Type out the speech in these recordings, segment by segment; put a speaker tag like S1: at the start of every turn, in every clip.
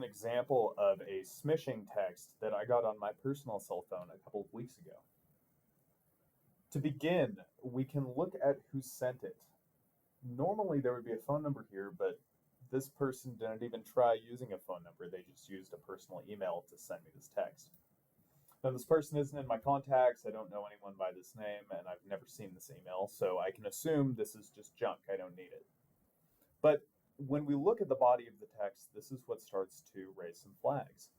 S1: example of a smishing text that I got on my personal cell phone a couple of weeks ago. To begin, we can look at who sent it. Normally there would be a phone number here, but this person didn't even try using a phone number. They just used a personal email to send me this text. Now, this person isn't in my contacts. I don't know anyone by this name, and I've never seen this email, so I can assume this is just junk. I don't need it. But when we look at the body of the text, this is what starts to raise some flags.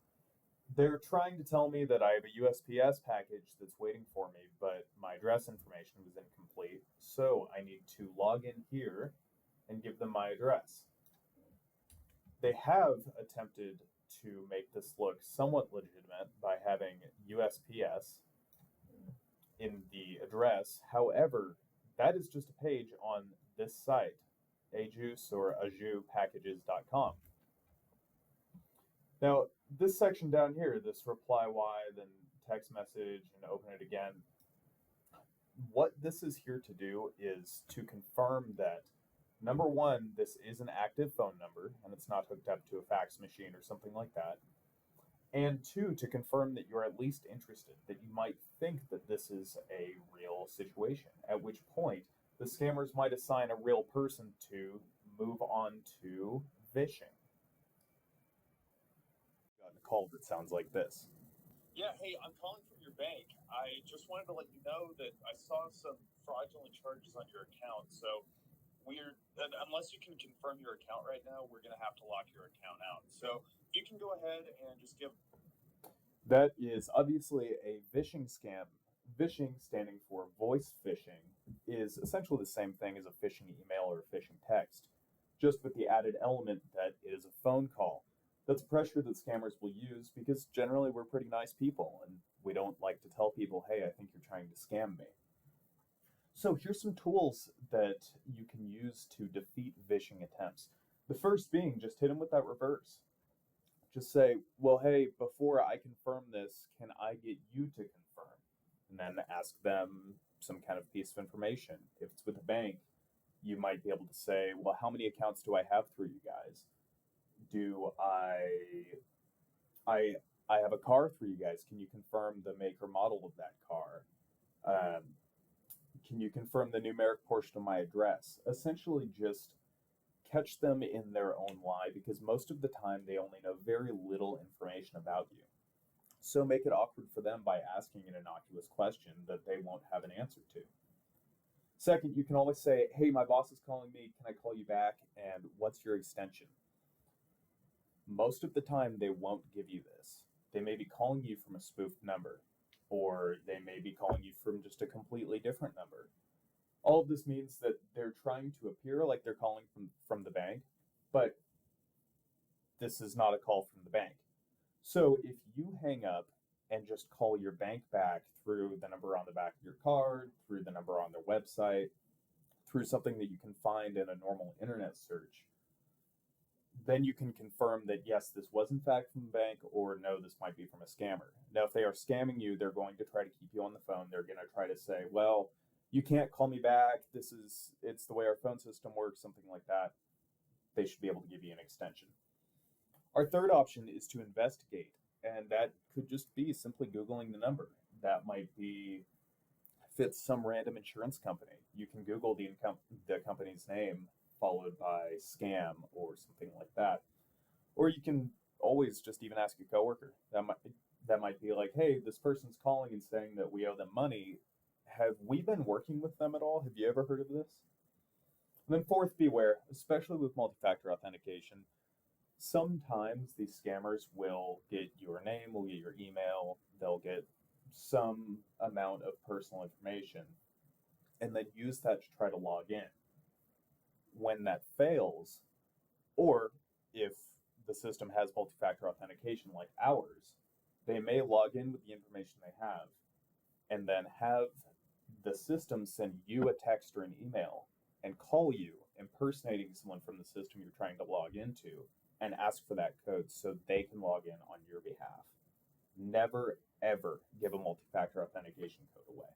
S1: They're trying to tell me that I have a USPS package that's waiting for me, but my address information was incomplete, so I need to log in here and give them my address. They have attempted to make this look somewhat legitimate by having USPS in the address. However, that is just a page on this site, ajuice or ajupackages.com. Now, this section down here, this reply Y, then text message, and open it again, what this is here to do is to confirm that, number one, this is an active phone number, and it's not hooked up to a fax machine or something like that. And two, to confirm that you're at least interested, that you might think that this is a real situation, at which point the scammers might assign a real person to move on to Vishing. Got a call that sounds like this.
S2: Yeah, hey, I'm calling from your bank. I just wanted to let you know that I saw some fraudulent charges on your account. So unless you can confirm your account right now, we're going to have to lock your account out. So you can go ahead and just give.
S1: That is obviously a phishing scam. Phishing, standing for voice phishing, is essentially the same thing as a phishing email or a phishing text, just with the added element that it is a phone call. That's pressure that scammers will use because generally we're pretty nice people and we don't like to tell people, hey, I think you're trying to scam me. So here's some tools that you can use to defeat phishing attempts. The first being just hit them with that reverse. Just say, well, hey, before I confirm this, can I get you to confirm? And then ask them some kind of piece of information. If it's with a bank, you might be able to say, well, how many accounts do I have through you guys? Do I have a car through you guys? Can you confirm the make or model of that car? Can you confirm the numeric portion of my address? Essentially just catch them in their own lie because most of the time they only know very little information about you. So make it awkward for them by asking an innocuous question that they won't have an answer to. Second, you can always say, hey, my boss is calling me. Can I call you back? And what's your extension? Most of the time, they won't give you this. They may be calling you from a spoofed number, or they may be calling you from just a completely different number. All of this means that they're trying to appear like they're calling from the bank, but this is not a call from the bank. So if you hang up and just call your bank back through the number on the back of your card, through the number on their website, through something that you can find in a normal internet search, then you can confirm that, yes, this was in fact from the bank, or no, this might be from a scammer. Now, if they are scamming you, they're going to try to keep you on the phone. They're going to try to say, well, you can't call me back. It's the way our phone system works, something like that. They should be able to give you an extension. Our third option is to investigate, and that could just be simply Googling the number. That might be if it's some random insurance company. You can Google the company's name, followed by scam or something like that. Or you can always just even ask a coworker. That might be like, hey, this person's calling and saying that we owe them money. Have we been working with them at all? Have you ever heard of this? And then fourth, beware, especially with multi-factor authentication. Sometimes these scammers will get your name, will get your email, they'll get some amount of personal information, and then use that to try to log in. When that fails, or if the system has multi-factor authentication like ours, they may log in with the information they have and then have the system send you a text or an email and call you, impersonating someone from the system you're trying to log into, and ask for that code so they can log in on your behalf. Never, ever give a multi-factor authentication code away.